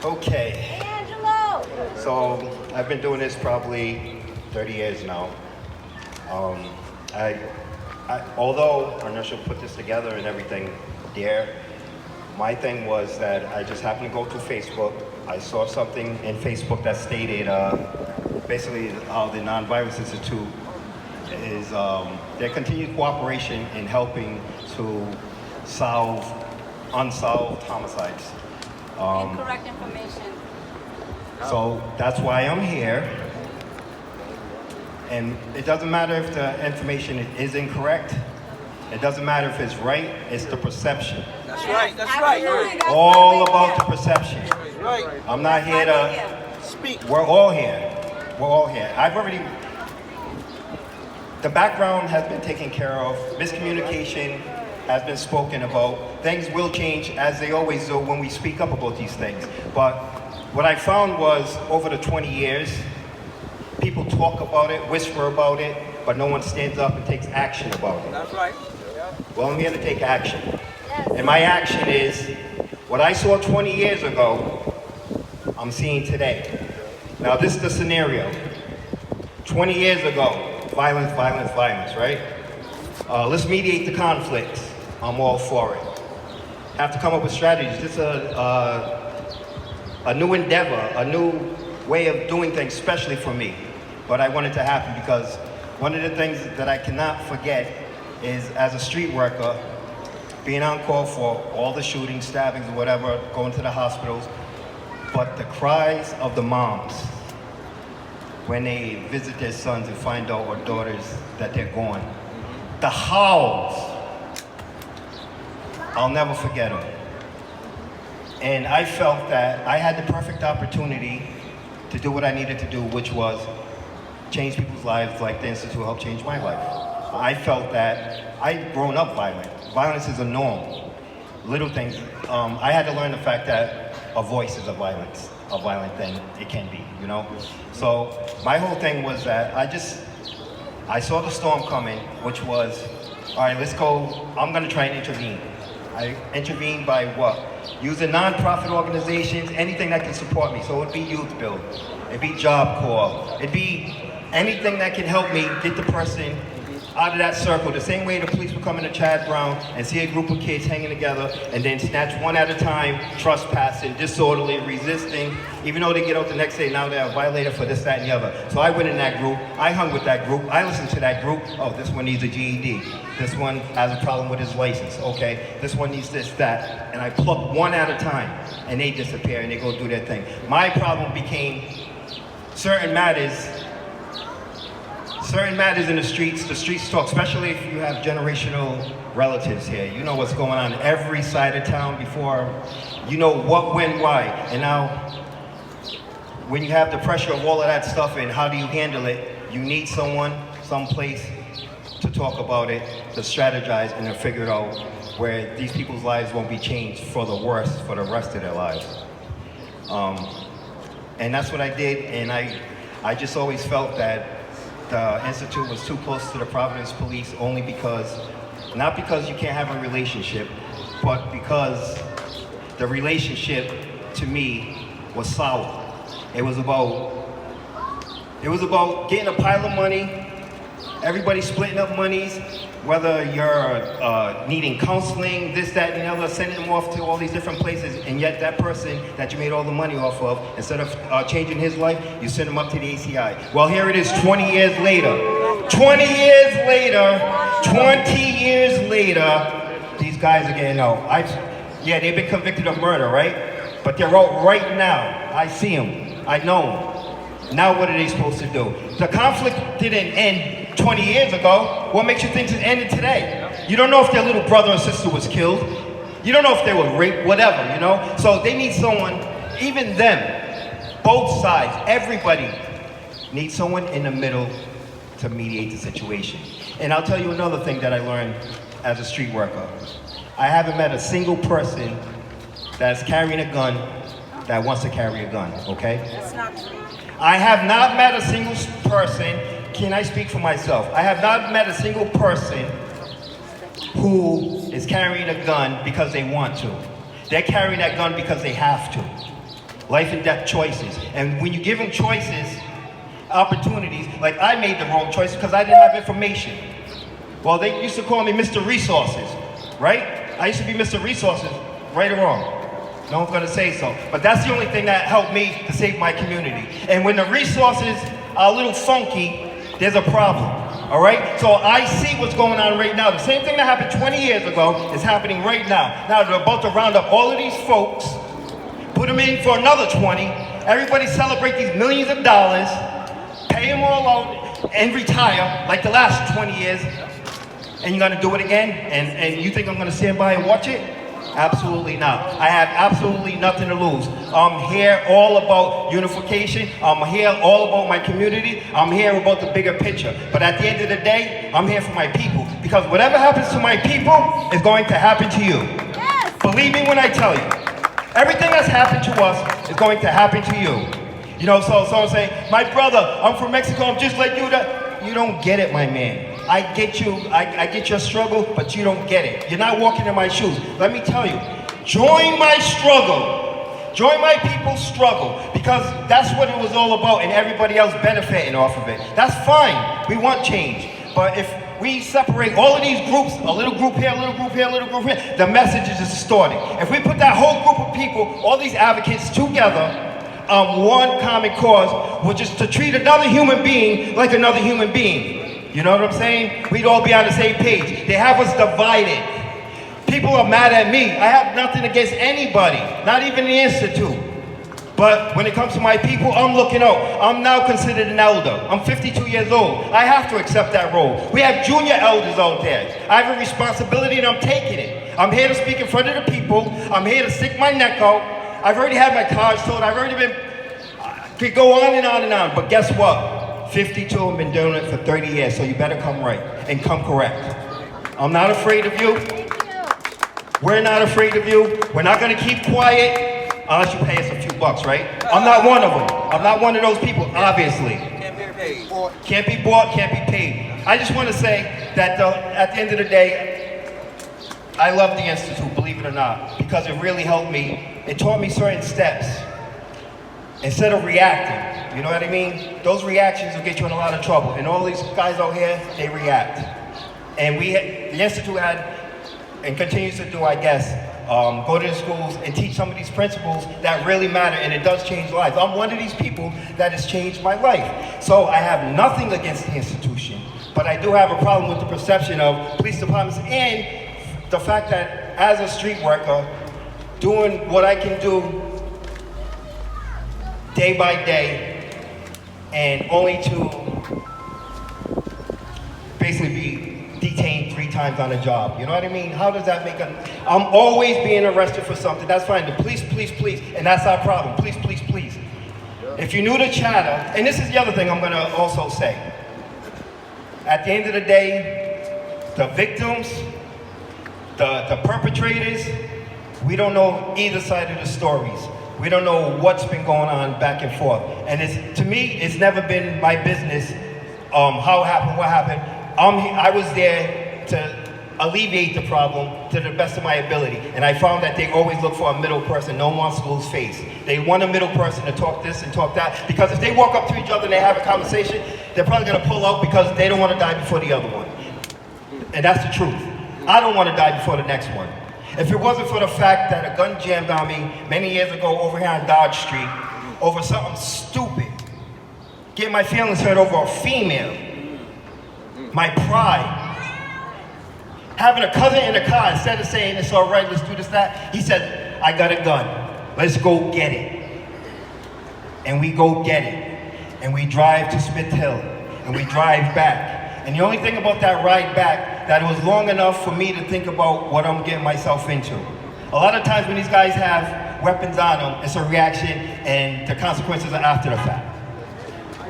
Okay. Angelo! So I've been doing this probably 30 years now. Um, although Arnusha put this together and everything there, my thing was that I just happened to go through Facebook. I saw something in Facebook that stated basically how the Nonviolence Institute is their continued cooperation in helping to solve unsolved homicides. Incorrect information. So that's why I'm here. And it doesn't matter if the information is incorrect. It doesn't matter if it's right, it's the perception. That's right, that's right. All about the perception. That's right. I'm not here to Speak. We're all here. We're all here. The background has been taken care of. Miscommunication has been spoken about. Things will change as they always do when we speak up about these things. But what I found was over the 20 years, people talk about it, whisper about it, but no one stands up and takes action about it. That's right. Well, I'm here to take action. And my action is what I saw 20 years ago, I'm seeing today. Now, this is the scenario. 20 years ago, violence, violence, violence, right? Let's mediate the conflict. I'm all for it. Have to come up with strategies. This is a new endeavor, a new way of doing things, especially for me. But I want it to happen because one of the things that I cannot forget is, as a street worker, being on call for all the shootings, stabbings, whatever, going to the hospitals, but the cries of the moms when they visit their sons and find out, or daughters, that they're gone. The howls, I'll never forget them. And I felt that I had the perfect opportunity to do what I needed to do, which was change people's lives like the Institute helped change my life. I felt that I'd grown up violent. Violence is a norm. Little things. I had to learn the fact that a voice is a violent thing. It can be, you know? So my whole thing was that I saw the storm coming, which was, all right, let's go, I'm gonna try and intervene. I intervene by what? Using nonprofit organizations, anything that can support me. So it'd be Youth Build, it'd be Job Corps, it'd be anything that can help me get the person out of that circle. The same way the police would come into Chad Brown and see a group of kids hanging together and then snatch one at a time, trespassing, disorderly, resisting. Even though they get out the next day, now they're a violator for this, that, and the other. So I went in that group, I hung with that group, I listened to that group. Oh, this one needs a GED. This one has a problem with his license. Okay, this one needs this, that. And I plucked one at a time and they disappear and they go do their thing. My problem became certain matters in the streets talk, especially if you have generational relatives here. You know what's going on in every side of town before, you know what, when, why. And now, when you have the pressure of all of that stuff and how do you handle it, you need someone, someplace to talk about it, to strategize and to figure it out where these people's lives won't be changed for the worse for the rest of their lives. And that's what I did, and I just always felt that the Institute was too close to the Providence police only because, not because you can't have a relationship, but because the relationship to me was solid. It was about getting a pile of money, everybody splitting up monies, whether you're needing counseling, this, that, and the other, sending them off to all these different places, and yet that person that you made all the money off of, instead of changing his life, you send him up to the ACI. Well, here it is 20 years later. 20 years later, these guys are getting out. Yeah, they've been convicted of murder, right? But they're out right now. I see them. I know them. Now what are they supposed to do? The conflict didn't end 20 years ago. What makes you think it ended today? You don't know if their little brother or sister was killed. You don't know if they were raped, whatever, you know? So they need someone, even them, both sides, everybody needs someone in the middle to mediate the situation. And I'll tell you another thing that I learned as a street worker. I haven't met a single person that's carrying a gun that wants to carry a gun, okay? That's not true. I have not met a single person, can I speak for myself? I have not met a single person who is carrying a gun because they want to. They're carrying that gun because they have to. life and death choices. And when you give them choices, opportunities, like I made the wrong choice because I didn't have information. Well, they used to call me Mr. Resources, right? I used to be Mr. Resources, right or wrong. No one's gonna say so. But that's the only thing that helped me to save my community. And when the resources are a little funky, there's a problem, all right? So I see what's going on right now. The same thing that happened 20 years ago is happening right now. Now they're about to round up all of these folks, put them in for another 20. Everybody celebrate these millions of dollars, pay them all out, and retire like the last 20 years. And you're gonna do it again? And you think I'm gonna stand by and watch it? Absolutely not. I have absolutely nothing to lose. I'm here all about unification. I'm here all about my community. I'm here about the bigger picture. But at the end of the day, I'm here for my people. Because whatever happens to my people is going to happen to you. Yes. Believe me when I tell you. Everything that's happened to us is going to happen to you. You know, so I'm saying, my brother, I'm from Mexico, I'm just like you. You don't get it, my man. I get you, I get your struggle, but you don't get it. You're not walking in my shoes. Let me tell you, join my struggle. Join my people's struggle, because that's what it was all about, and everybody else benefiting off of it. That's fine, we want change. But if we separate all of these groups, a little group here, a little group here, a little group here, the message is distorted. If we put that whole group of people, all these advocates together, one common cause, which is to treat another human being like another human being. You know what I'm saying? We'd all be on the same page. They have us divided. People are mad at me. I have nothing against anybody, not even the Institute. But when it comes to my people, I'm looking out. I'm now considered an elder. I'm 52 years old. I have to accept that role. We have junior elders out there. I have a responsibility and I'm taking it. I'm here to speak in front of the people. I'm here to stick my neck out. I've already had my cards told. I've already been, could go on and on and on. But guess what? 52 have been doing it for 30 years, so you better come right and come correct. I'm not afraid of you. We're not afraid of you. We're not gonna keep quiet unless you pay us a few bucks, right? I'm not one of them. I'm not one of those people, obviously. Can't be paid. Can't be bought, can't be paid. I just wanna say that at the end of the day, I love the Institute, believe it or not, because it really helped me. It taught me certain steps. Instead of reacting, you know what I mean? Those reactions will get you in a lot of trouble. And all these guys out here, they react. And the Institute had, and continues to do, I guess, go to the schools and teach some of these principles that really matter, and it does change lives. I'm one of these people that has changed my life. So I have nothing against the institution, but I do have a problem with the perception of police departments and the fact that as a street worker, doing what I can do day by day, and only to basically be detained 3 times on a job. You know what I mean? How does that make I'm always being arrested for something. That's fine. The police, and that's our problem. Police. If you knew the chatter, and this is the other thing I'm gonna also say. At the end of the day, the victims, the perpetrators, we don't know either side of the stories. We don't know what's been going on back and forth. And to me, it's never been my business how it happened, what happened. I was there to alleviate the problem to the best of my ability. And I found that they always look for a middle person. No one wants to lose face. They want a middle person to talk this and talk that. Because if they walk up to each other and they have a conversation, they're probably gonna pull out because they don't want to die before the other one. And that's the truth. I don't want to die before the next one. If it wasn't for the fact that a gun jammed on me many years ago over here on Dodge Street over something stupid, getting my feelings hurt over a female, my pride, having a cousin in the car, instead of saying it's all right, let's do this, that, he said, I got a gun, let's go get it. And we go get it. And we drive to Smith Hill, and we drive back. And the only thing about that ride back, that it was long enough for me to think about what I'm getting myself into. A lot of times when these guys have weapons on them, it's a reaction and the consequences are after the fact.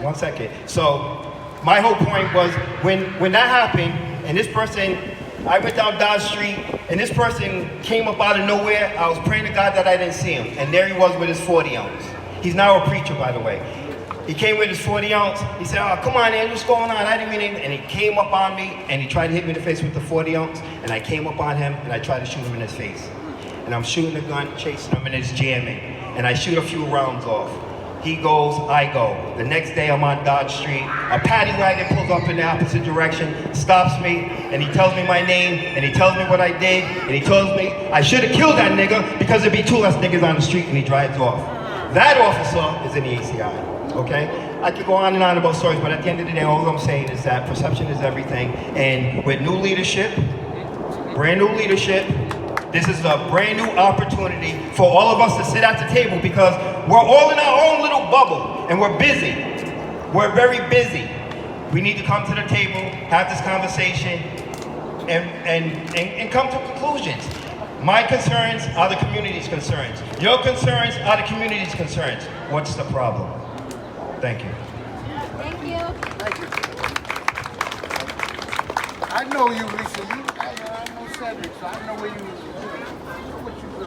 1 second. So my whole point was when that happened and this person, I went down Dodge Street and this person came up out of nowhere, I was praying to God that I didn't see him. And there he was with his 40 ounce. He's now a preacher, by the way. He came with his 40 ounce. He said, oh, come on, man, what's going on? I didn't mean anything. And he came up on me and he tried to hit me in the face with the 40 ounce. And I came up on him and I tried to shoot him in his face. And I'm shooting the gun, chasing him, and it's jamming. and I shoot a few rounds off. He goes, I go. The next day I'm on Dodge Street. A paddy wagon pulls up in the opposite direction, stops me, and he tells me my name, and he tells me what I did, and he tells me I should have killed that nigga because there'd be 2 less niggas on the street, and he drives off. That officer is in the ACI, okay? I could go on and on about stories, but at the end of the day, all I'm saying is that perception is everything, and with new leadership, brand new leadership, this is a brand new opportunity for all of us to sit at the table because we're all in our own little bubble and we're busy. We're very busy. We need to come to the table, have this conversation, and come to conclusions. My concerns are the community's concerns. Your concerns are the community's concerns. What's the problem? Thank you. Thank you. I know you, Lisa. I know Cedric, so I know where you